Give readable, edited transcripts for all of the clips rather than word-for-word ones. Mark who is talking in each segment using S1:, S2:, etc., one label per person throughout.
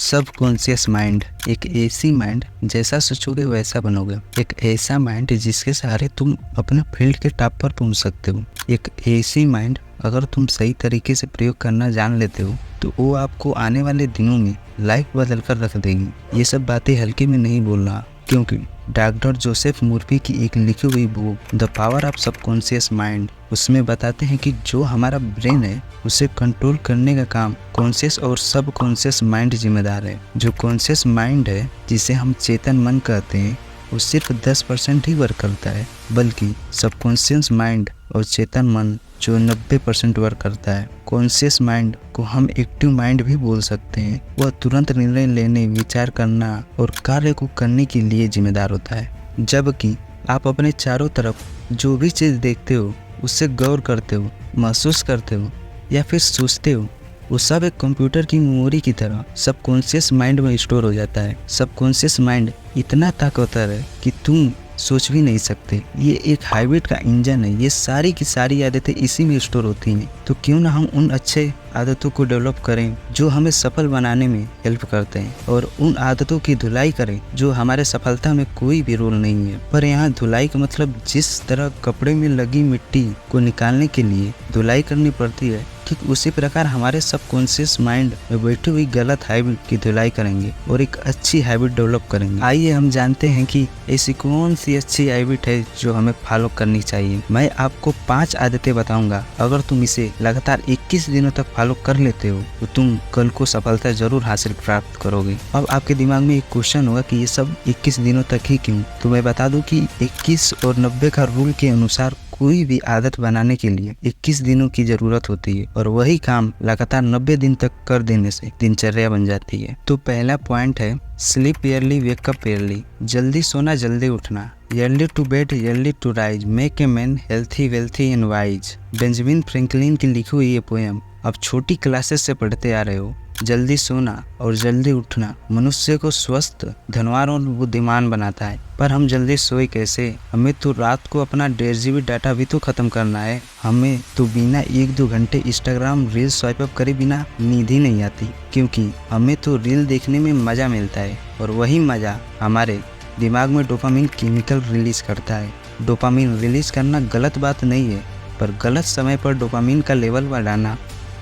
S1: Subconscious mind एक ऐसी mind जैसा सोचोगे वैसा बनोगे। एक ऐसा माइंड जिसके सहारे तुम अपने फील्ड के टॉप पर पहुंच सकते हो। एक ऐसी माइंड अगर तुम सही तरीके से प्रयोग करना जान लेते हो तो वो आपको आने वाले दिनों में लाइफ बदल कर रख देगी। ये सब बातें हल्के में नहीं बोल रहा, क्योंकि डॉक्टर जोसेफ मुर्फी की एक लिखी हुई book the power of subconscious mind, उसमें बताते हैं कि जो हमारा ब्रेन है उसे कंट्रोल करने का काम कॉन्शियस और सबकॉन्शियस माइंड जिम्मेदार है। जो कॉन्शियस माइंड है, जिसे हम चेतन मन कहते हैं, वो सिर्फ 10% ही वर्क करता है, बल्कि सबकॉन्शियस माइंड और चेतन मन जो 90% वर्क करता है। कॉन्शियस माइंड को हम एक्टिव माइंड भी बोल सकते हैं। वह तुरंत निर्णय लेने, विचार करना और कार्य को करने के लिए जिम्मेदार होता है। जबकि आप अपने चारों तरफ जो भी चीज़ देखते हो, उससे गौर करते हो, महसूस करते हो या फिर सोचते हो, वो सब एक कंप्यूटर की मेमोरी की तरह सबकॉन्शियस माइंड में स्टोर हो जाता है। सबकॉन्शियस माइंड इतना ताकतवर है कि तुम सोच भी नहीं सकते। ये एक हाइब्रिड का इंजन है। ये सारी की सारी आदतें इसी में स्टोर होती हैं। तो क्यों ना हम उन अच्छे आदतों को डेवलप करें जो हमें सफल बनाने में हेल्प करते हैं, और उन आदतों की धुलाई करें जो हमारे सफलता में कोई भी रोल नहीं है। पर यहाँ धुलाई का मतलब जिस तरह कपड़े में लगी मिट्टी को निकालने के लिए धुलाई करनी पड़ती है, ठीक उसी प्रकार हमारे सबकॉन्शियस माइंड में बैठी हुई गलत हैबिट की धुलाई करेंगे और एक अच्छी हैबिट डेवलप करेंगे। आइए हम जानते हैं कि ऐसी कौन सी अच्छी हैबिट है जो हमें फॉलो करनी चाहिए। मैं आपको 5 आदतें बताऊंगा। अगर तुम इसे लगातार 21 दिनों तक फॉलो कर लेते हो तो तुम कल को सफलता जरूर हासिल प्राप्त करोगे। अब आपके दिमाग में एक क्वेश्चन होगा कि ये सब 21 दिनों तक ही क्यों? तो मैं बता दूं कि 21 और 90 का रूल के अनुसार कोई भी आदत बनाने के लिए 21 दिनों की जरूरत होती है, और वही काम लगातार 90 दिन तक कर देने से दिनचर्या बन जाती है। तो पहला पॉइंट है स्लीप ईयरली, वेकअप ईयरली। जल्दी सोना, जल्दी उठना। Early to bed, early to rise, make a man healthy, wealthy and wise. Benjamin Franklin की लिखी हुई ये पोएम अब छोटी क्लासेस से पढ़ते आ रहे हो। जल्दी सोना और जल्दी उठना मनुष्य को स्वस्थ, धनवान और बुद्धिमान बनाता है। पर हम जल्दी सोए कैसे? हमें तो रात को अपना 1.5 GB डाटा भी तो खत्म करना है। हमें तो बिना 1-2 घंटे इंस्टाग्राम रील स्वाइप अप करे बिना नींद ही नहीं आती, क्योंकि हमें तो रील देखने में मज़ा मिलता है, और वही मज़ा हमारे दिमाग में डोपामिन केमिकल रिलीज करता है। डोपामिन रिलीज करना गलत बात नहीं है, पर गलत समय पर डोपामिन का लेवल बढ़ाना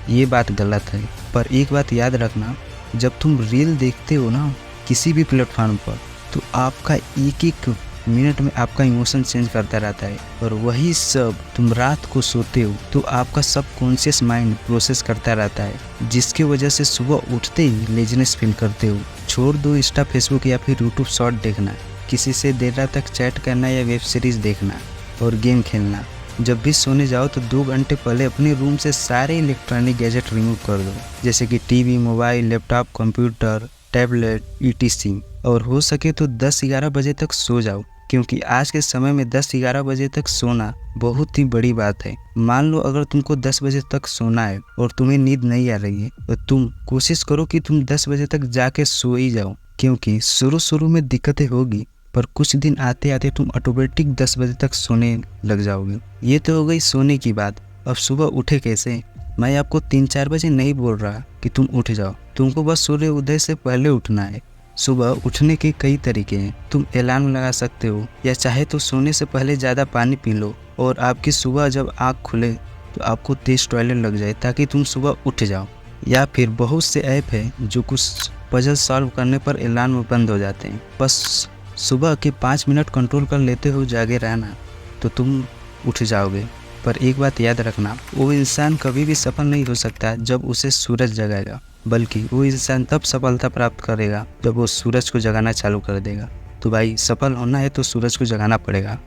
S1: ये बात गलत है। पर एक बात याद रखना, जब तुम रील देखते हो ना किसी भी प्लेटफॉर्म पर, तो आपका एक मिनट में आपका इमोशन चेंज करता रहता है, और वही सब तुम रात को सोते हो तो आपका सबकॉन्शियस माइंड प्रोसेस करता रहता है, जिसकी वजह से सुबह उठते ही लेजीनेस फील करते हो। छोड़ दो इंस्टा, फेसबुक या फिर यूट्यूब शॉर्ट देखना, किसी से देर रात तक चैट करना या वेब सीरीज देखना और गेम खेलना। जब भी सोने जाओ तो 2 घंटे पहले अपने रूम से सारे इलेक्ट्रॉनिक गैजेट रिमूव कर दो, जैसे कि TV, mobile, laptop, computer, tablet, ETC। और हो सके तो 10-11 बजे तक सो जाओ, क्योंकि आज के समय में 10-11 बजे तक सोना बहुत ही बड़ी बात है। मान लो अगर तुमको 10 बजे तक सोना है और तुम्हें नींद नहीं आ रही है, तो तुम कोशिश करो कि तुम 10 बजे तक जाके सो ही जाओ, क्योंकि शुरू में दिक्कतें होगी, पर कुछ दिन आते आते तुम ऑटोमेटिक 10 बजे तक सोने लग जाओगे। ये तो हो गई सोने की बात। अब सुबह उठे कैसे? मैं आपको 3-4 बजे नहीं बोल रहा कि तुम उठ जाओ, तुमको बस सूर्य उदय से पहले उठना है। सुबह उठने के कई तरीके हैं। तुम अलार्म लगा सकते हो, या चाहे तो सोने से पहले ज़्यादा पानी पी लो, और आपकी सुबह जब आँख खुले तो आपको तेज टॉयलेट लग जाए ताकि तुम सुबह उठ जाओ। या फिर बहुत से ऐप है जो कुछ पजल सॉल्व करने पर अलार्म बंद हो जाते हैं। बस सुबह के 5 मिनट कंट्रोल कर लेते हो जागे रहना, तो तुम उठ जाओगे। पर एक बात याद रखना, वो इंसान कभी भी सफल नहीं हो सकता जब उसे सूरज जगाएगा, बल्कि वो इंसान तब सफलता प्राप्त करेगा जब वो सूरज को जगाना चालू कर देगा। तो भाई, सफल होना है तो सूरज को जगाना पड़ेगा।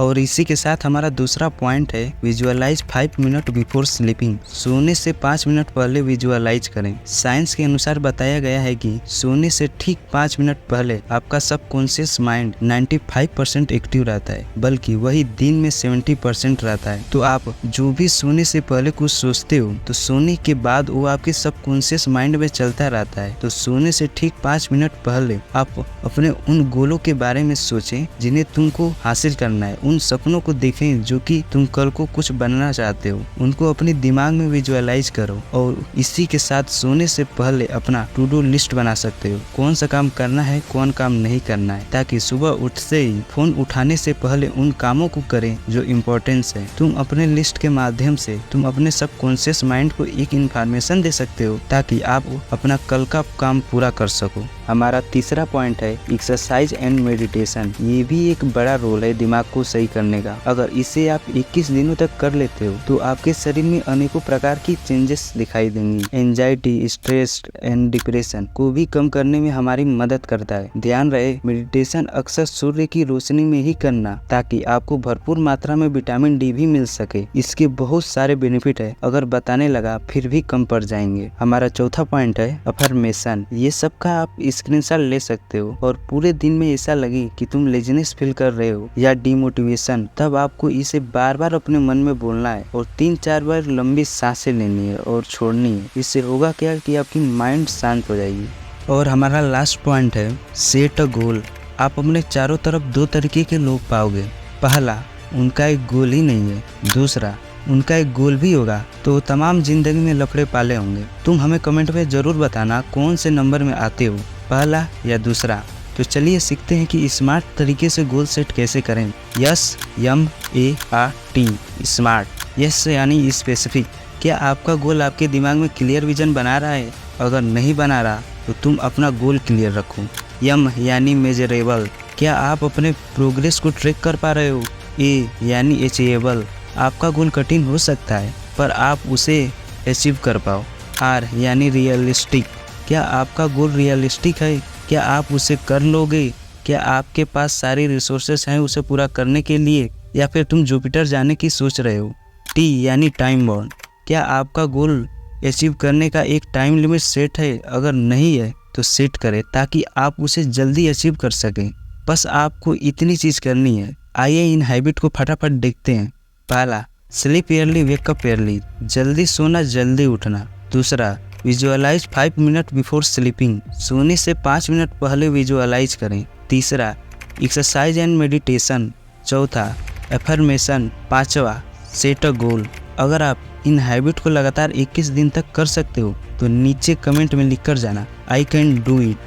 S1: और इसी के साथ हमारा दूसरा पॉइंट है विजुअलाइज 5 मिनट बिफोर स्लीपिंग। सोने से 5 मिनट पहले विजुअलाइज करें। साइंस के अनुसार बताया गया है कि सोने से ठीक 5 मिनट पहले आपका सबकॉन्शियस माइंड 95% एक्टिव रहता है, बल्कि वही दिन में 70% रहता है। तो आप जो भी सोने से पहले कुछ सोचते हो, तो सोने के बाद वो आपके सबकॉन्शियस माइंड में चलता रहता है। तो सोने से ठीक 5 मिनट पहले आप अपने उन गोलों के बारे में सोचें जिन्हें तुमको हासिल करना है, उन सपनों को देखें जो कि तुम कल को कुछ बनना चाहते हो, उनको अपने दिमाग में विजुअलाइज करो और इसी के साथ सोने से पहले अपना टू डू लिस्ट बना सकते हो, कौन सा काम करना है कौन काम नहीं करना है, ताकि सुबह उठते ही फोन उठाने से पहले उन कामों को करें जो इम्पोर्टेंस है। तुम अपने लिस्ट के माध्यम से तुम अपने सबकॉन्शियस माइंड को एक इन्फॉर्मेशन दे सकते हो ताकि आप अपना कल का काम पूरा कर सको। हमारा तीसरा पॉइंट है एक्सरसाइज एंड मेडिटेशन। ये भी एक बड़ा रोल है दिमाग को सही करने का। अगर इसे आप 21 दिनों तक कर लेते हो तो आपके शरीर में अनेकों प्रकार की चेंजेस दिखाई देंगी। एंजाइटी, स्ट्रेस एंड डिप्रेशन को भी कम करने में हमारी मदद करता है। ध्यान रहे, मेडिटेशन अक्सर सूर्य की रोशनी में ही करना ताकि आपको भरपूर मात्रा में विटामिन डी भी मिल सके। इसके बहुत सारे बेनिफिट है, अगर बताने लगा फिर भी कम पड़ जाएंगे। हमारा चौथा पॉइंट है अफर्मेशन। ये सब का आप स्क्रीनशॉट ले सकते हो और पूरे दिन में ऐसा लगे कि तुम लेजीनेस फील कर रहे हो या डिमोटिवेशन, तब आपको इसे बार बार अपने मन में बोलना है और 3-4 बार लंबी सांसें लेनी है और छोड़नी है। इससे होगा क्या कि आपकी माइंड शांत हो जाएगी। और हमारा लास्ट पॉइंट है सेट अ गोल। आप अपने चारों तरफ दो तरीके के लोग पाओगे। पहला, उनका एक गोल ही नहीं है। दूसरा, उनका एक गोल भी होगा तो तमाम जिंदगी में लफड़े पाले होंगे। तुम हमें कमेंट में जरूर बताना कौन से नंबर में आते हो, पहला या दूसरा। तो चलिए सीखते हैं कि स्मार्ट तरीके से गोल सेट कैसे करें। SMART, smart. यस यानी स्पेसिफिक। क्या आपका गोल आपके दिमाग में क्लियर विजन बना रहा है? अगर नहीं बना रहा तो तुम अपना गोल क्लियर रखो। M यानी मेजरेबल। क्या आप अपने प्रोग्रेस को ट्रैक कर पा रहे हो? A यानी अचीवेबल। आपका गोल कठिन हो सकता है पर आप उसे अचीव कर पाओ। R यानी रियलिस्टिक। क्या आपका गोल रियलिस्टिक है? क्या आप उसे कर लोगे? क्या आपके पास सारी रिसोर्सेस हैं उसे पूरा करने के लिए, या फिर तुम जुपिटर जाने की सोच रहे हो? T यानी टाइम बाउंड। क्या आपका गोल अचीव करने का एक टाइम लिमिट सेट है? अगर नहीं है तो सेट करें ताकि आप उसे जल्दी अचीव कर सकें। बस आपको इतनी चीज़ करनी है। आइए इन हैबिट को फटाफट देखते हैं। पहला, स्लीप ईयरली वेकअप ईयरली। जल्दी सोना जल्दी उठना। दूसरा, विजुअलाइज 5 मिनट बिफोर स्लीपिंग। सोने से 5 मिनट पहले विजुअलाइज करें। तीसरा, एक्सरसाइज एंड मेडिटेशन। चौथा, एफर्मेशन। पांचवा, सेट अ गोल। अगर आप इन हैबिट को लगातार 21 दिन तक कर सकते हो तो नीचे कमेंट में लिख कर जाना आई कैन डू इट।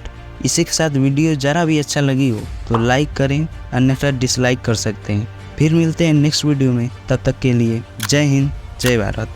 S1: इसी के साथ वीडियो ज़रा भी अच्छा लगी हो तो लाइक करें, अन्यथा डिसलाइक कर सकते हैं। फिर मिलते हैं नेक्स्ट वीडियो में, तब तक के लिए जय हिंद, जय भारत।